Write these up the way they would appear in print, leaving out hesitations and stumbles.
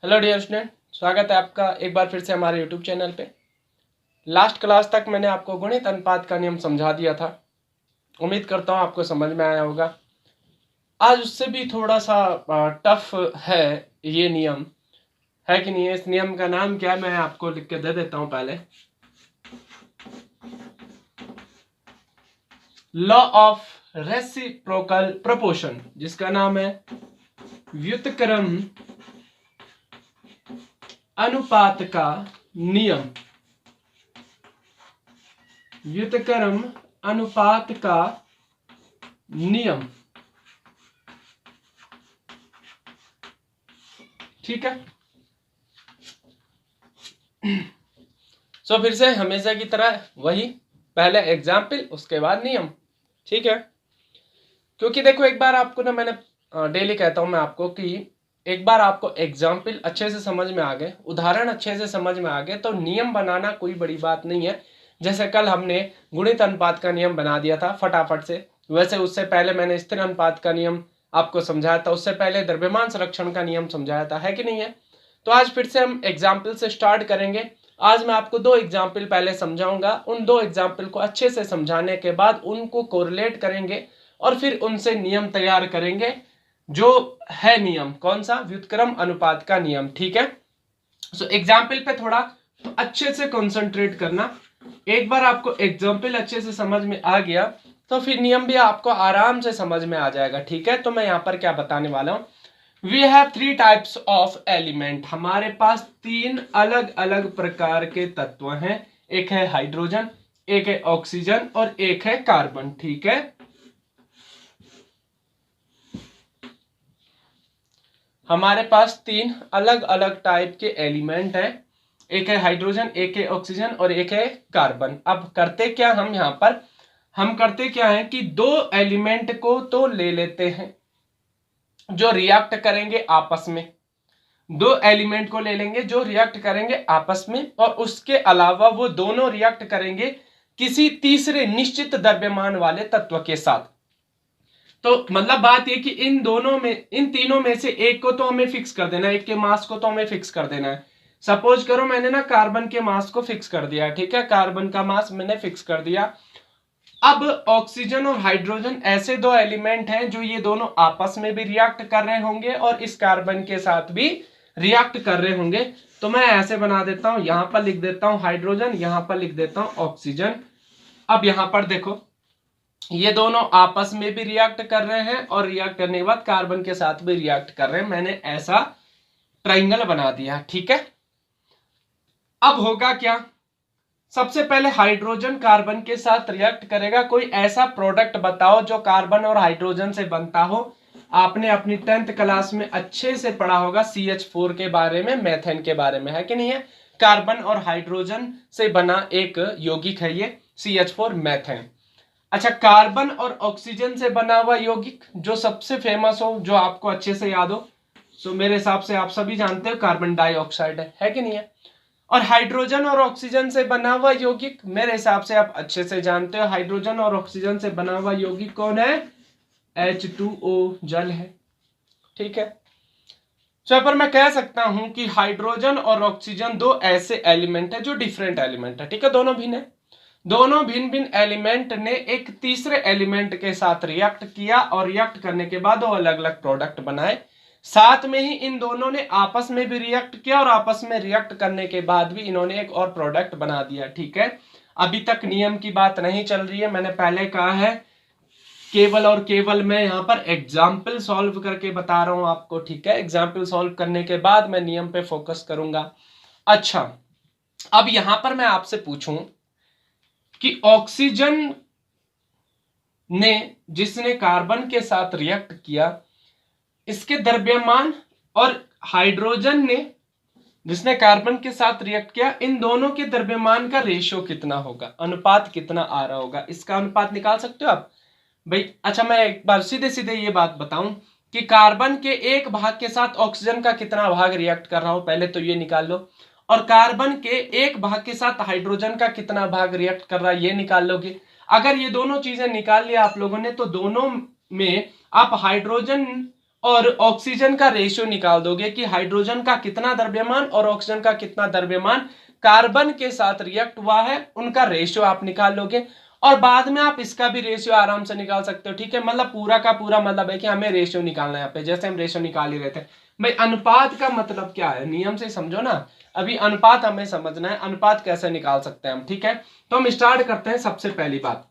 Hello dear student, स्वागत है आपका एक बार फिर से हमारे यूट्यूब चैनल पे। लास्ट क्लास तक मैंने आपको गुणित अनुपात का नियम समझा दिया था। उम्मीद करता हूँ आपको समझ में आया होगा। आज उससे भी थोड़ा सा टफ है ये नियम, है कि नहीं है। इस नियम का नाम क्या है मैं आपको लिख के दे देता हूँ पहले। लॉ ऑफ रेसिप्रोकल प्रोपोर्शन, जिसका नाम है व्युत्क्रम अनुपात का नियम। व्युत्क्रम अनुपात का नियम, ठीक है। सो फिर से हमेशा की तरह वही, पहले एग्जाम्पल उसके बाद नियम, ठीक है। क्योंकि देखो एक बार आपको ना, मैंने डेली कहता हूं मैं आपको कि एक बार आपको एग्जाम्पल अच्छे से समझ में आ गए, उदाहरण अच्छे से समझ में आ गए, तो नियम बनाना कोई बड़ी बात नहीं है। जैसे कल हमने गुणित अनुपात का नियम बना दिया था फटाफट से, वैसे उससे पहले मैंने स्थिर अनुपात का नियम आपको समझाया था, उससे पहले द्रव्यमान संरक्षण का नियम समझाया था, है कि नहीं है। तो आज फिर से हम एग्जाम्पल से स्टार्ट करेंगे। आज मैं आपको दो एग्जाम्पल पहले समझाऊंगा, उन दो एग्जाम्पल को अच्छे से समझाने के बाद उनको कोरिलेट करेंगे और फिर उनसे नियम तैयार करेंगे। जो है नियम कौन सा? व्युत्क्रम अनुपात का नियम, ठीक है। सो एग्जाम्पल पे थोड़ा तो अच्छे से कंसंट्रेट करना। एक बार आपको एग्जाम्पल अच्छे से समझ में आ गया तो फिर नियम भी आपको आराम से समझ में आ जाएगा, ठीक है। तो मैं यहां पर क्या बताने वाला हूं, we have 3 types of element. हमारे पास 3 अलग अलग प्रकार के तत्व हैं। एक है हाइड्रोजन, एक है ऑक्सीजन और एक है कार्बन, ठीक है। हमारे पास 3 अलग अलग टाइप के एलिमेंट हैं। एक है हाइड्रोजन, एक है ऑक्सीजन और एक है कार्बन। अब करते क्या हम यहां पर, हम करते क्या है कि दो एलिमेंट को तो ले लेते हैं जो रिएक्ट करेंगे आपस में। दो एलिमेंट को ले लेंगे जो रिएक्ट करेंगे आपस में, और उसके अलावा वो दोनों रिएक्ट करेंगे किसी तीसरे निश्चित द्रव्यमान वाले तत्व के साथ। तो मतलब बात ये कि इन दोनों में, इन तीनों में से एक को तो हमें फिक्स कर देना है, एक के मास को तो हमें फिक्स कर देना है। सपोज करो मैंने ना कार्बन के मास को फिक्स कर दिया, ठीक है, कार्बन का मास मैंने फिक्स कर दिया। अब ऑक्सीजन और हाइड्रोजन ऐसे दो एलिमेंट हैं जो ये दोनों आपस में भी रिएक्ट कर रहे होंगे और इस कार्बन के साथ भी रिएक्ट कर रहे होंगे। तो मैं ऐसे बना देता हूं, यहां पर लिख देता हूं हाइड्रोजन, यहां पर लिख देता हूं ऑक्सीजन। अब यहां पर देखो ये दोनों आपस में भी रिएक्ट कर रहे हैं और रिएक्ट करने के बाद कार्बन के साथ भी रिएक्ट कर रहे हैं। मैंने ऐसा ट्राइंगल बना दिया, ठीक है। अब होगा क्या, सबसे पहले हाइड्रोजन कार्बन के साथ रिएक्ट करेगा। कोई ऐसा प्रोडक्ट बताओ जो कार्बन और हाइड्रोजन से बनता हो। आपने अपनी 10th क्लास में अच्छे से पढ़ा होगा CH4 के बारे में, मेथेन के बारे में, है कि नहीं है। कार्बन और हाइड्रोजन से बना एक यौगिक है ये CH4 मेथेन। अच्छा, कार्बन और ऑक्सीजन से बना हुआ यौगिक जो सबसे फेमस हो, जो आपको अच्छे से याद हो, सो मेरे हिसाब से आप सभी जानते हो कार्बन डाइऑक्साइड है कि नहीं है। और हाइड्रोजन और ऑक्सीजन से बना हुआ यौगिक मेरे हिसाब से आप अच्छे से जानते हो, हाइड्रोजन और ऑक्सीजन से बना हुआ यौगिक कौन है? H2O, जल है, ठीक है। सो पर मैं कह सकता हूं कि हाइड्रोजन और ऑक्सीजन दो ऐसे एलिमेंट है जो डिफरेंट एलिमेंट है, ठीक है, दोनों भिन्न है। दोनों भिन्न भिन्न एलिमेंट ने एक तीसरे एलिमेंट के साथ रिएक्ट किया और रिएक्ट करने के बाद वो अलग अलग प्रोडक्ट बनाए। साथ में ही इन दोनों ने आपस में भी रिएक्ट किया और आपस में रिएक्ट करने के बाद भी इन्होंने एक और प्रोडक्ट बना दिया, ठीक है। अभी तक नियम की बात नहीं चल रही है, मैंने पहले कहा है केवल और केवल मैं यहां पर एग्जाम्पल सॉल्व करके बता रहा हूं आपको, ठीक है। एग्जाम्पल सॉल्व करने के बाद मैं नियम पे फोकस करूंगा। अच्छा, अब यहां पर मैं आपसे पूछूं कि ऑक्सीजन ने, जिसने कार्बन के साथ रिएक्ट किया, इसके द्रव्यमान, और हाइड्रोजन ने जिसने कार्बन के साथ रिएक्ट किया, इन दोनों के द्रव्यमान का रेशियो कितना होगा, अनुपात कितना आ रहा होगा, इसका अनुपात निकाल सकते हो आप भाई। अच्छा, मैं एक बार सीधे सीधे ये बात बताऊं कि कार्बन के एक भाग के साथ ऑक्सीजन का कितना भाग रिएक्ट कर रहा हो, पहले तो ये निकाल लो। और कार्बन के एक भाग के साथ हाइड्रोजन का कितना भाग रिएक्ट कर रहा है, ये निकाल लोगे। अगर ये दोनों चीजें निकाल लिया आप लोगों ने तो दोनों में आप हाइड्रोजन और ऑक्सीजन का रेशियो निकाल दोगे कि हाइड्रोजन का कितना द्रव्यमान और ऑक्सीजन का कितना द्रव्यमान कार्बन के साथ रिएक्ट हुआ है, उनका रेशियो आप निकाल लोगे और बाद में आप इसका भी रेशियो आराम से निकाल सकते हो। ठीक है, मतलब पूरा का पूरा मतलब है कि हमें रेशियो निकालना है यहाँ पे, जैसे हम रेशियो निकाल ही रहे थे। भाई अनुपात का मतलब क्या है, नियम से समझो ना। अभी अनुपात हमें समझना है, अनुपात कैसे निकाल सकते हैं हम। ठीक है, तो हम स्टार्ट करते हैं। सबसे पहली बात,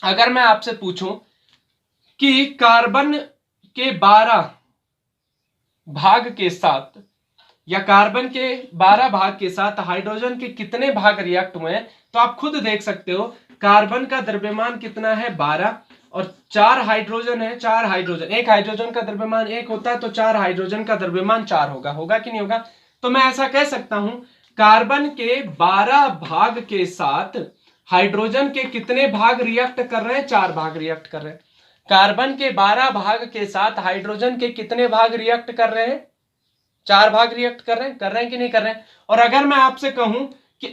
अगर मैं आपसे पूछूं कि कार्बन के 12 भाग के साथ या कार्बन के 12 भाग के साथ हाइड्रोजन के कितने भाग रिएक्ट हुए हैं, तो आप खुद देख सकते हो कार्बन का द्रव्यमान कितना है 12 और 4 हाइड्रोजन है, 4 हाइड्रोजन, एक हाइड्रोजन का द्रव्यमान 1 होता है तो 4 हाइड्रोजन का द्रव्यमान 4 होगा, होगा कि नहीं होगा। तो मैं ऐसा कह सकता हूं कार्बन के 12 भाग के साथ हाइड्रोजन के कितने भाग रिएक्ट कर रहे हैं, 4 भाग रिएक्ट कर रहे हैं। कार्बन के 12 भाग के साथ हाइड्रोजन के कितने भाग रिएक्ट कर रहे हैं, 4 भाग रिएक्ट कर रहे हैं कि नहीं कर रहे हैं। और अगर मैं आपसे कहूं कि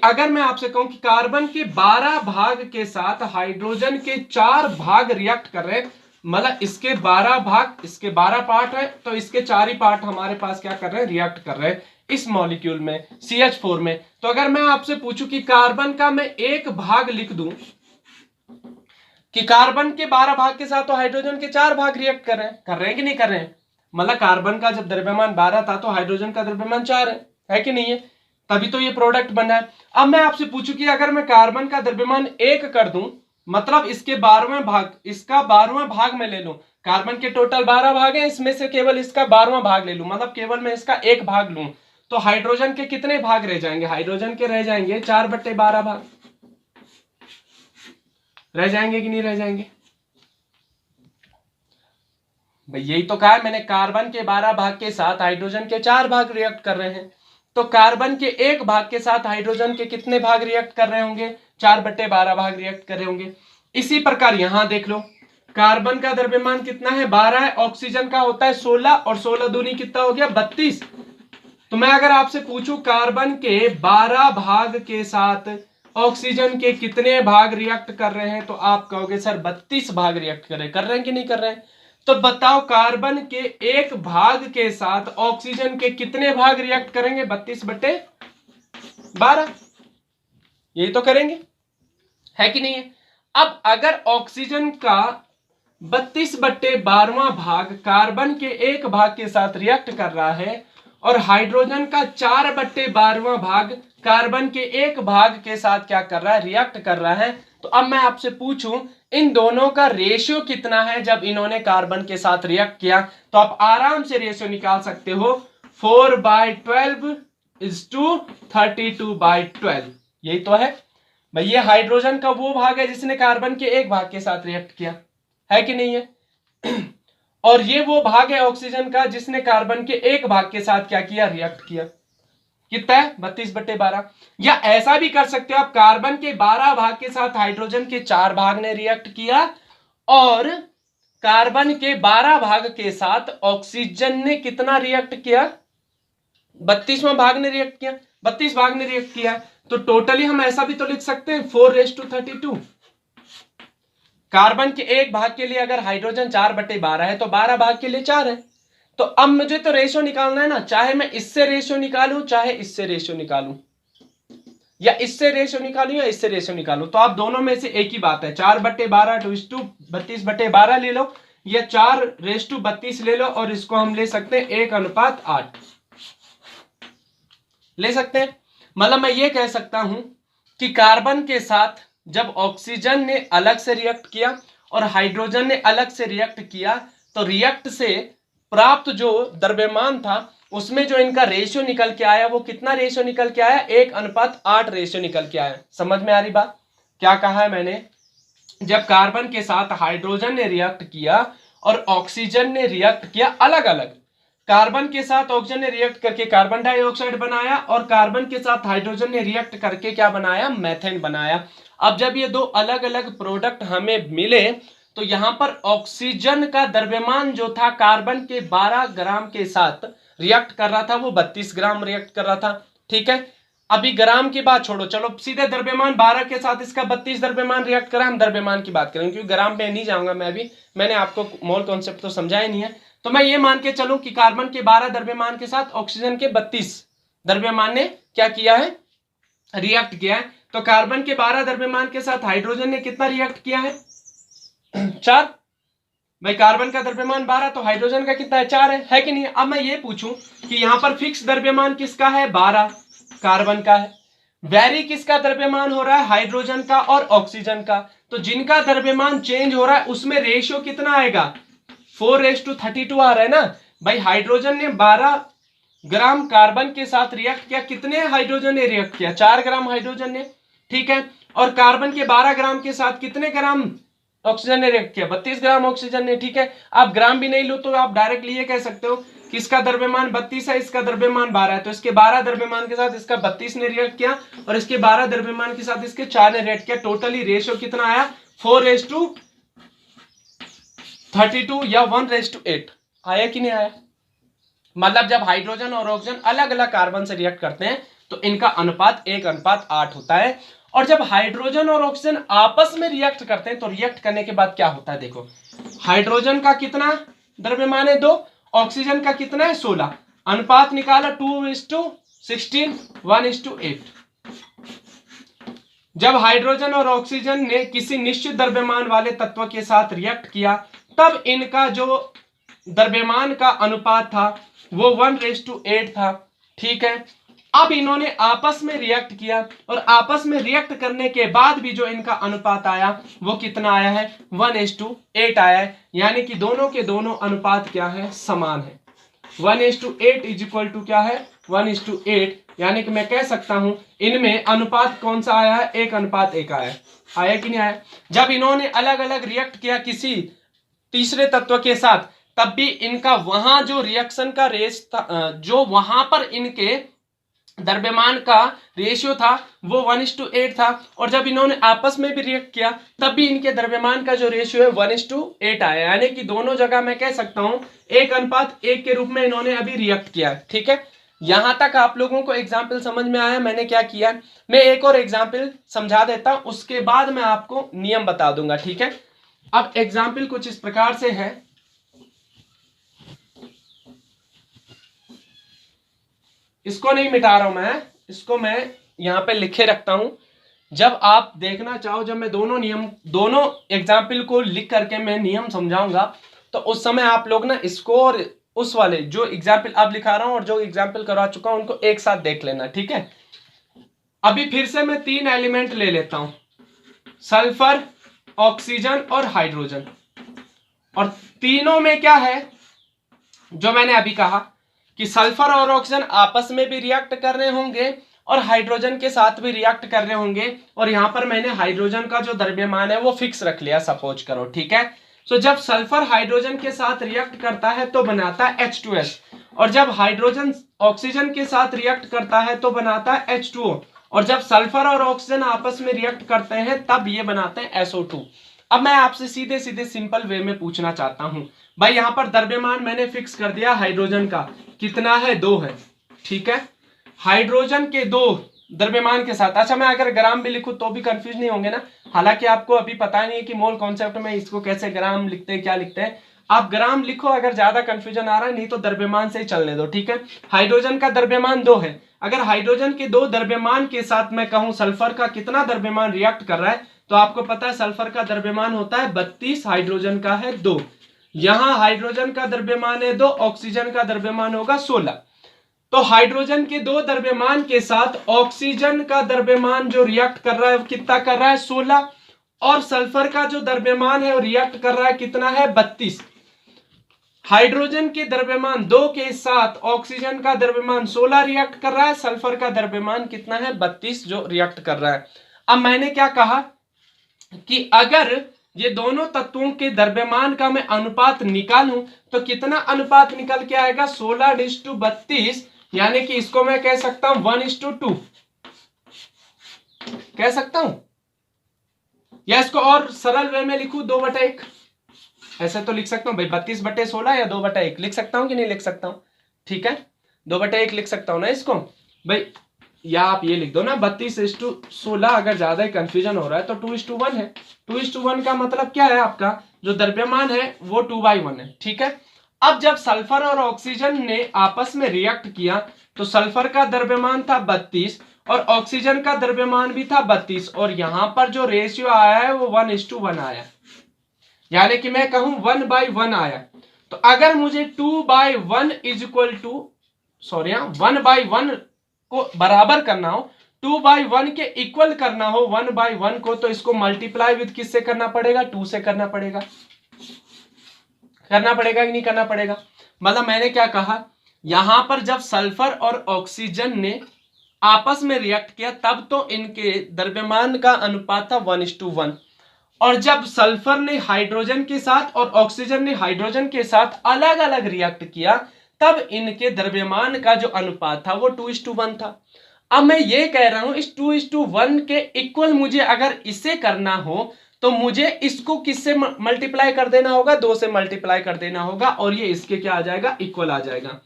कार्बन के 12 भाग के साथ हाइड्रोजन के 4 भाग रिएक्ट कर रहे हैं, मतलब इसके 12 भाग, इसके 12 पार्ट है तो इसके 4 ही पार्ट हमारे पास क्या कर रहे हैं, रिएक्ट कर रहे हैं इस मॉलिक्यूल में, CH4 में। तो अगर मैं आपसे पूछूं कि कार्बन का मैं एक भाग लिख दूं कि कार्बन के 12 भाग के साथ तो हाइड्रोजन के 4 भाग रिएक्ट कर रहे हैं कि नहीं कर रहे हैं। मतलब कार्बन का जब द्रव्यमान 12 था तो हाइड्रोजन का द्रव्यमान 4 है कि नहीं है, तभी तो ये प्रोडक्ट बना है। अब मैं आपसे पूछूं कि अगर मैं कार्बन का द्रव्यमान 1 कर दूं, मतलब इसके 12वें भाग, इसका 12वां भाग मैं ले लूं, कार्बन के टोटल 12 भाग हैं, इसमें से केवल इसका 12वां भाग ले लूं, मतलब केवल मैं इसका 1 भाग लूं, तो हाइड्रोजन के कितने भाग रह जाएंगे, हाइड्रोजन के रह जाएंगे 4/12 भाग, रह जाएंगे कि नहीं रह जाएंगे। भाई यही तो कहा है मैंने, कार्बन के 12 भाग के साथ हाइड्रोजन के 4 भाग रिएक्ट कर रहे हैं, तो कार्बन के 1 भाग के साथ हाइड्रोजन के कितने भाग रिएक्ट कर रहे होंगे, 4/12 भाग रिएक्ट कर रहे होंगे। इसी प्रकार यहां देख लो, कार्बन का द्रव्यमान कितना है 12 है, ऑक्सीजन का होता है 16 और 16 दूनी कितना हो गया 32। तो मैं अगर आपसे पूछूं कार्बन के 12 भाग के साथ ऑक्सीजन के कितने भाग रिएक्ट कर रहे हैं, तो आप कहोगे सर 32 भाग रिएक्ट कर रहे हैं कि नहीं कर रहे हैं। तो बताओ कार्बन के 1 भाग के साथ ऑक्सीजन के कितने भाग रिएक्ट करेंगे, 32/12, यही तो करेंगे, है कि नहीं है। अब अगर ऑक्सीजन का 32/12वां भाग कार्बन के 1 भाग के साथ रिएक्ट कर रहा है और हाइड्रोजन का 4/12वां भाग कार्बन के 1 भाग के साथ क्या कर रहा है, रिएक्ट कर रहा है, तो अब मैं आपसे पूछूं इन दोनों का रेशियो कितना है जब इन्होंने कार्बन के साथ रिएक्ट किया, तो आप आराम से रेशियो निकाल सकते हो, 4/12 is to 32/12, यही तो है भाई। ये हाइड्रोजन का वो भाग है जिसने कार्बन के 1 भाग के साथ रिएक्ट किया, है कि नहीं है, और ये वो भाग है ऑक्सीजन का जिसने कार्बन के 1 भाग के साथ क्या किया, रिएक्ट किया। कितना है 32/12। या ऐसा भी कर सकते हो आप, कार्बन के 12 भाग के साथ हाइड्रोजन के 4 भाग ने रिएक्ट किया और कार्बन के 12 भाग के साथ ऑक्सीजन ने कितना रिएक्ट किया, 32वां भाग ने रिएक्ट किया, 32 भाग ने रिएक्ट किया, तो टोटली हम ऐसा भी तो लिख सकते हैं 4:32। कार्बन के 1 भाग के लिए अगर हाइड्रोजन 4/12 है तो 12 भाग के लिए 4 है। तो अब मुझे तो रेशियो निकालना है ना, चाहे मैं इससे रेशियो निकालूं चाहे इससे रेशियो निकालूं, या इससे रेशियो निकालूं या इससे रेशियो निकालूं, तो आप दोनों में से एक ही बात है, 4/12 टू 32/12 ले लो या 4:32 ले लो, और इसको हम ले सकते हैं 1:8 ले सकते हैं। मतलब मैं ये कह सकता हूं कि कार्बन के साथ जब ऑक्सीजन ने अलग से रिएक्ट किया और हाइड्रोजन ने अलग से रिएक्ट किया, तो रिएक्ट से प्राप्त जो द्रव्यमान था उसमें जो इनका रेशियो निकल के आया, वो कितना रेशियो निकल के आया, 1:8 रेशियो निकल के आया। समझ में आ रही बात, क्या कहा है मैंने, जब कार्बन के साथ हाइड्रोजन ने रिएक्ट किया और ऑक्सीजन ने रिएक्ट किया अलग अलग, कार्बन के साथ ऑक्सीजन ने रिएक्ट करके कार्बन डाइऑक्साइड बनाया और कार्बन के साथ हाइड्रोजन ने रिएक्ट करके क्या बनाया, मेथेन बनाया। अब जब ये दो अलग अलग प्रोडक्ट हमें मिले तो यहां पर ऑक्सीजन का द्रव्यमान जो था कार्बन के 12 ग्राम के साथ रिएक्ट कर रहा था, वो 32 ग्राम रिएक्ट कर रहा था। ठीक है, अभी ग्राम की बात छोड़ो, चलो सीधे द्रव्यमान 12 के साथ इसका 32 द्रव्यमान रिएक्ट करा, हम द्रव्यमान की बात करेंगे क्योंकि ग्राम पे नहीं जाऊंगा मैं अभी, मैंने आपको मोल कॉन्सेप्ट तो समझाया नहीं है। तो मैं ये मान के चलूं कि कार्बन के 12 द्रव्यमान के साथ ऑक्सीजन के 32 द्रव्यमान ने क्या किया है, रिएक्ट किया है। तो कार्बन के 12 द्रव्यमान के साथ हाइड्रोजन ने कितना रिएक्ट किया है, 4। भाई कार्बन का द्रव्यमान 12 तो हाइड्रोजन का कितना है, 4 है कि नहीं। अब मैं ये पूछूं कि यहां पर फिक्स द्रव्यमान किसका है, 12 कार्बन का है। वेरी किसका द्रव्यमान हो रहा है, हाइड्रोजन का और ऑक्सीजन का। तो जिनका द्रव्यमान चेंज हो रहा है उसमें रेशियो कितना आएगा, 4:32 आ रहा है ना। भाई हाइड्रोजन ने 12 ग्राम कार्बन के साथ रिएक्ट किया, कितने हाइड्रोजन ने रिएक्ट किया, 4 ग्राम हाइड्रोजन ने, ठीक है। और कार्बन के 12 ग्राम के साथ कितने ग्राम ऑक्सीजन ने रिएक्ट किया, 32 ग्राम ऑक्सीजन ने, ठीक है। आप ग्राम भी नहीं लो तो आप डायरेक्टली ये कह सकते हो कि इसका द्रव्यमान 32 है, इसका द्रव्यमान 12 है, तो इसके 12 द्रव्यमान के साथ इसका 32 ने रिएक्ट किया और इसके 12 द्रव्यमान के साथ इसके 4 ने रिएक्ट किया। टोटली रेशियो कितना आया, 4:32 या 1:8 आया कि नहीं आया। मतलब जब हाइड्रोजन और ऑक्सीजन अलग अलग कार्बन से रिएक्ट करते हैं तो इनका अनुपात 1:8 होता है। और जब हाइड्रोजन और ऑक्सीजन आपस में रिएक्ट करते हैं तो रिएक्ट करने के बाद क्या होता है, देखो हाइड्रोजन का कितना द्रव्यमान है, 2, ऑक्सीजन का कितना है, 16। अनुपात निकाला 2:16, 1:8। जब हाइड्रोजन और ऑक्सीजन ने किसी निश्चित द्रव्यमान वाले तत्व के साथ रिएक्ट किया तब इनका जो द्रव्यमान का अनुपात था वो 1:8 था, ठीक है। अब इन्होंने आपस में रिएक्ट किया और आपस में रिएक्ट करने के बाद भी जो इनका अनुपात आया वो कितना आया है, 1:8 आया है। यानी कि दोनों के दोनों अनुपात क्या है, समान है। 1:8 इज इक्वल टू क्या है, 1:8। यानी कि मैं कह सकता हूं इनमें अनुपात कौन सा आया है, 1:1 आया है। आया कि नहीं आया। जब इन्होंने अलग अलग रिएक्ट किया किसी तीसरे तत्व के साथ तब भी इनका वहां जो रिएक्शन का रेस था, जो वहां पर इनके द्रव्यमान का रेशियो था वो 1:8 था। और जब इन्होंने आपस में भी रिएक्ट किया तब भी इनके द्रव्यमान का जो रेशियो है 1:8 आया। यानी कि दोनों जगह मैं कह सकता हूं 1:1 के रूप में इन्होंने अभी रिएक्ट किया है, ठीक है। यहां तक आप लोगों को एग्जाम्पल समझ में आया। मैंने क्या किया, मैं एक और एग्जाम्पल समझा देता हूं, उसके बाद मैं आपको नियम बता दूंगा, ठीक है। अब एग्जाम्पल कुछ इस प्रकार से है, इसको नहीं मिटा रहा हूं मैं, इसको मैं यहां पे लिखे रखता हूं। जब आप देखना चाहो, जब मैं दोनों एग्जाम्पल को लिख करके मैं नियम समझाऊंगा तो उस समय आप लोग ना इसको और उस वाले जो एग्जाम्पल अब लिखा रहा हूं और जो एग्जाम्पल करवा चुका हूं उनको एक साथ देख लेना, ठीक है। अभी फिर से मैं 3 एलिमेंट ले लेता हूं, सल्फर, ऑक्सीजन और हाइड्रोजन। और तीनों में क्या है, जो मैंने अभी कहा कि सल्फर और ऑक्सीजन आपस में भी रिएक्ट कर रहे होंगे और हाइड्रोजन के साथ भी रिएक्ट कर रहे होंगे। और यहां पर मैंने हाइड्रोजन का जो द्रव्यमान है वो फिक्स रख लिया, सपोज करो, ठीक है। तो जब सल्फर हाइड्रोजन के साथ रिएक्ट करता है तो बनाता है H2S, और जब हाइड्रोजन ऑक्सीजन के साथ रिएक्ट करता है तो बनाता है H2O, और जब सल्फर और ऑक्सीजन आपस में रिएक्ट करते हैं तब ये बनाते हैं SO2। अब मैं आपसे सीधे सीधे सिंपल वे में पूछना चाहता हूं, भाई यहां पर द्रव्यमान मैंने फिक्स कर दिया हाइड्रोजन का, कितना है, 2 है, ठीक है। हाइड्रोजन के 2 द्रव्यमान के साथ, अच्छा मैं अगर ग्राम भी लिखूं तो भी कंफ्यूज नहीं होंगे ना। हालांकि आपको अभी पता नहीं है कि मोल कॉन्सेप्ट में इसको कैसे ग्राम लिखते हैं, क्या लिखते हैं। आप ग्राम लिखो अगर ज्यादा कंफ्यूजन आ रहा है, नहीं तो द्रव्यमान से ही चलने दो, ठीक है। हाइड्रोजन का द्रव्यमान 2 है। अगर हाइड्रोजन के 2 द्रव्यमान के साथ मैं कहूं सल्फर का कितना द्रव्यमान रिएक्ट कर रहा है, तो आपको पता है सल्फर का द्रव्यमान होता है 32, हाइड्रोजन का है 2। यहां हाइड्रोजन का द्रव्यमान है 2, ऑक्सीजन का द्रव्यमान होगा 16। तो हाइड्रोजन के 2 द्रव्यमान के साथ ऑक्सीजन का द्रव्यमान जो रिएक्ट कर रहा है कितना कर रहा है, 16। और सल्फर का जो द्रव्यमान है वो रिएक्ट कर रहा है कितना है, 32। हाइड्रोजन के द्रव्यमान 2 के साथ ऑक्सीजन का द्रव्यमान 16 रिएक्ट कर रहा है, सल्फर का द्रव्यमान कितना है, 32 जो रिएक्ट कर रहा है। अब मैंने क्या कहा कि अगर ये दोनों तत्वों के द्रव्यमान का मैं अनुपात निकालूं तो कितना अनुपात निकल के आएगा, 16:32। यानी कि इसको मैं कह सकता हूं 1:2 कह सकता हूं, या इसको और सरल वे में लिखूं 2/1। ऐसे तो लिख सकता हूं भाई, 32/16 या 2/1 लिख सकता हूं कि नहीं लिख सकता हूं, ठीक है। 2/1 लिख सकता हूं ना इसको भाई, या आप ये लिख दो ना 32:16। अगर ज्यादा कंफ्यूजन हो रहा है तो 2:1 है। 2:1 का मतलब क्या है, आपका जो द्रव्यमान है वो 2/1 है, ठीक है। अब जब सल्फर और ऑक्सीजन ने आपस में रिएक्ट किया तो सल्फर का द्रव्यमान था 32 और ऑक्सीजन का द्रव्यमान भी था 32 और यहां पर जो रेशियो आया है वो 1:1 आया, यानी कि मैं कहूं 1/1 आया। तो अगर मुझे 2/1 इज इक्वल टू सॉरी 1/1 को बराबर करना हो, 2/1 के इक्वल करना हो 1/1 को, तो इसको मल्टीप्लाई विद किससे करना पड़ेगा, 2 से करना पड़ेगा। करना पड़ेगा कि नहीं करना पड़ेगा? मतलब मैंने क्या कहा, यहां पर जब सल्फर और ऑक्सीजन ने आपस में रिएक्ट किया तब तो इनके द्रव्यमान का अनुपात था 1:1, और जब सल्फर ने हाइड्रोजन के साथ और ऑक्सीजन ने हाइड्रोजन के साथ अलग अलग रिएक्ट किया तब इनके द्रव्यमान का जो अनुपात था वो 2:1 था। अब मैं ये कह रहा हूं इस 2:1 के इक्वल मुझे अगर इसे करना हो तो मुझे इसको किससे मल्टीप्लाई कर देना होगा, 2 से मल्टीप्लाई कर देना होगा, और ये इसके क्या आ जाएगा, इक्वल आ जाएगा।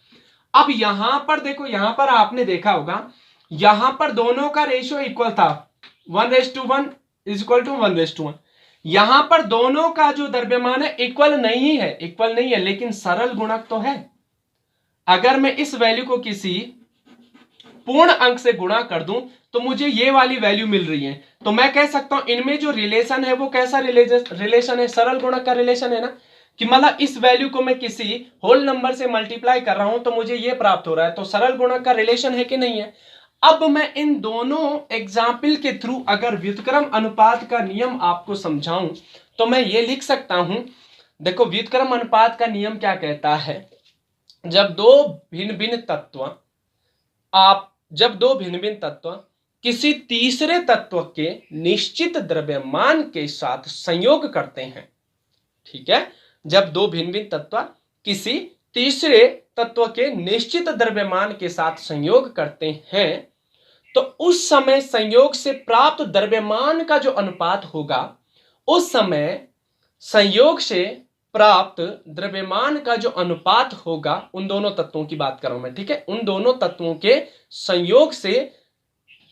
अब यहां पर देखो, यहां पर आपने देखा होगा यहां पर दोनों का रेशियो इक्वल था, 1:1 इज इक्वल टू 1:1। यहां पर दोनों का जो द्रव्यमान है इक्वल नहीं है, इक्वल नहीं है, लेकिन सरल गुणक तो है। अगर मैं इस वैल्यू को किसी पूर्ण अंक से गुणा कर दूं तो मुझे ये वाली वैल्यू मिल रही है, तो मैं कह सकता हूं इनमें जो रिलेशन है वो कैसा रिलेशन है, सरल गुणक का रिलेशन है ना, कि मतलब इस वैल्यू को मैं किसी होल नंबर से मल्टीप्लाई कर रहा हूं तो मुझे ये प्राप्त हो रहा है, तो सरल गुणक का रिलेशन है कि नहीं है। अब मैं इन दोनों एग्जाम्पल के थ्रू अगर व्युत्क्रम अनुपात का नियम आपको समझाऊं तो मैं ये लिख सकता हूं, देखो व्युत्क्रम अनुपात का नियम क्या कहता है, जब दो भिन्न भिन्न तत्व किसी तीसरे तत्व के निश्चित द्रव्यमान के साथ संयोग करते हैं, ठीक है, जब दो भिन्न भिन्न तत्व किसी तीसरे तत्व के निश्चित द्रव्यमान के साथ संयोग करते हैं तो उस समय संयोग से प्राप्त द्रव्यमान का जो अनुपात होगा, उस समय संयोग से प्राप्त द्रव्यमान का जो अनुपात होगा, उन दोनों तत्वों की बात कर रहा हूं मैं, ठीक है, उन दोनों तत्वों के संयोग से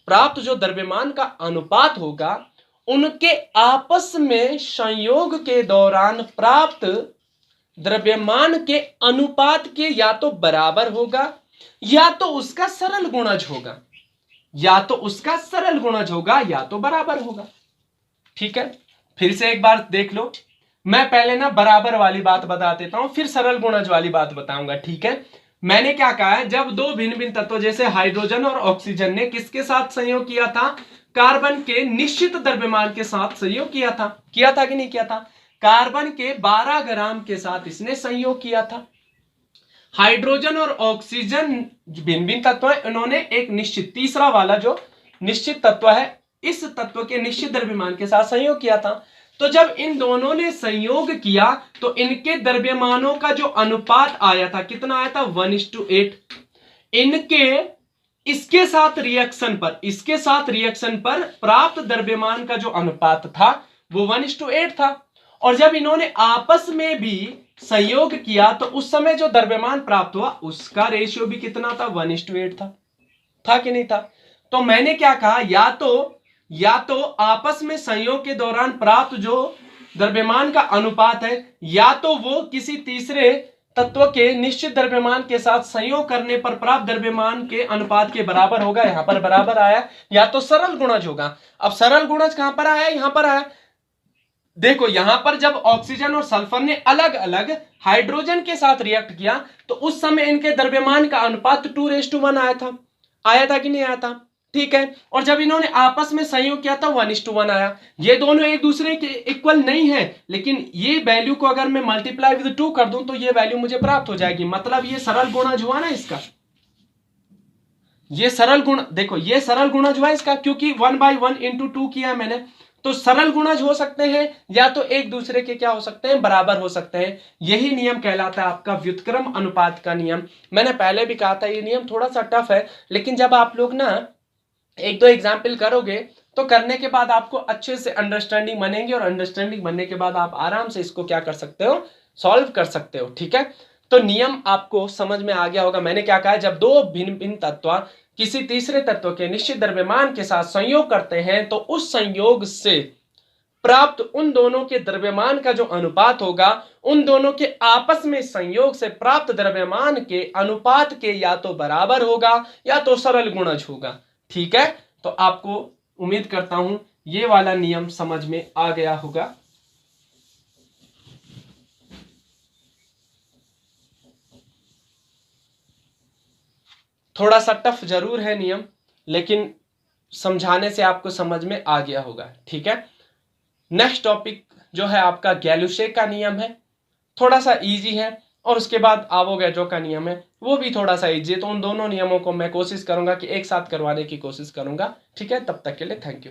प्राप्त जो द्रव्यमान का अनुपात होगा उनके आपस में संयोग के दौरान प्राप्त द्रव्यमान के अनुपात के या तो बराबर होगा या तो उसका सरल गुणज होगा, या तो उसका सरल गुणज होगा या तो बराबर होगा। ठीक है, फिर से एक बार देख लो, मैं पहले ना बराबर वाली बात बता देता हूं फिर सरल गुणज वाली बात बताऊंगा। ठीक है, मैंने क्या कहा है, जब दो भिन्न भिन्न तत्व जैसे हाइड्रोजन और ऑक्सीजन ने किसके साथ संयोग किया था, कार्बन के निश्चित द्रव्यमान के साथ संयोग किया था कि नहीं किया था, कार्बन के 12 ग्राम के साथ इसने संयोग किया था। हाइड्रोजन और ऑक्सीजन भिन्न भिन्न तत्व है, इन्होंने एक निश्चित तीसरा वाला जो निश्चित तत्व है इस तत्व के निश्चित द्रव्यमान के साथ संयोग किया था। तो जब इन दोनों ने संयोग किया तो इनके द्रव्यमानों का जो अनुपात आया था कितना आया था, 1:8। इनके इसके साथ रिएक्शन पर प्राप्त द्रव्यमान का जो अनुपात था वो 1:8 था। और जब इन्होंने आपस में भी संयोग किया तो उस समय जो द्रव्यमान प्राप्त हुआ उसका रेशियो भी कितना था, 1:8 था कि नहीं था। तो मैंने क्या कहा, या तो आपस में संयोग के दौरान प्राप्त जो द्रव्यमान का अनुपात है या तो वो किसी तीसरे तत्व के निश्चित द्रव्यमान के साथ संयोग करने पर प्राप्त द्रव्यमान के अनुपात के बराबर होगा, यहां पर बराबर आया, या तो सरल गुणज होगा। अब सरल गुणज कहां पर आया, यहां पर आया। देखो यहां पर जब ऑक्सीजन और सल्फर ने अलग अलग हाइड्रोजन के साथ रिएक्ट किया तो उस समय इनके द्रव्यमान का अनुपात 2:1 आया था कि नहीं आया था। ठीक है, और जब इन्होंने आपस में संयोग किया था 1:1 आया। ये दोनों एक दूसरे के इक्वल नहीं है, लेकिन ये वैल्यू को अगर मैं मल्टीप्लाई विद 2 कर दूं तो ये वैल्यू मुझे प्राप्त हो जाएगी। मतलब ये सरल गुणज हुआ ना इसका, ये सरल गुण, देखो ये सरल गुणज हुआ इसका, क्योंकि 1/1 × 2 किया मैंने। तो सरल गुणज हो सकते हैं या तो एक दूसरे के क्या हो सकते हैं, बराबर हो सकते हैं। यही नियम कहलाता है आपका व्युत्क्रम अनुपात का नियम। मैंने पहले भी कहा था ये नियम थोड़ा सा टफ है, लेकिन जब आप लोग ना एक दो एग्जाम्पल करोगे तो करने के बाद आपको अच्छे से अंडरस्टैंडिंग बनेगी, और अंडरस्टैंडिंग बनने के बाद आप आराम से इसको क्या कर सकते हो, सॉल्व कर सकते हो। ठीक है, तो नियम आपको समझ में आ गया होगा। मैंने क्या कहा, जब दो भिन्न भिन्न तत्व किसी तीसरे तत्व के निश्चित द्रव्यमान के साथ संयोग करते हैं तो उस संयोग से प्राप्त उन दोनों के द्रव्यमान का जो अनुपात होगा, उन दोनों के आपस में संयोग से प्राप्त द्रव्यमान के अनुपात के या तो बराबर होगा या तो सरल गुणज होगा। ठीक है, तो आपको उम्मीद करता हूं ये वाला नियम समझ में आ गया होगा। थोड़ा सा टफ जरूर है नियम, लेकिन समझाने से आपको समझ में आ गया होगा। ठीक है, नेक्स्ट टॉपिक जो है आपका गैलुशे का नियम है, थोड़ा सा इजी है, और उसके बाद आवोगैड्रो का नियम है, वो भी थोड़ा सा इजी है। तो उन दोनों नियमों को मैं कोशिश करूंगा कि एक साथ करवाने की कोशिश करूंगा। ठीक है, तब तक के लिए थैंक यू।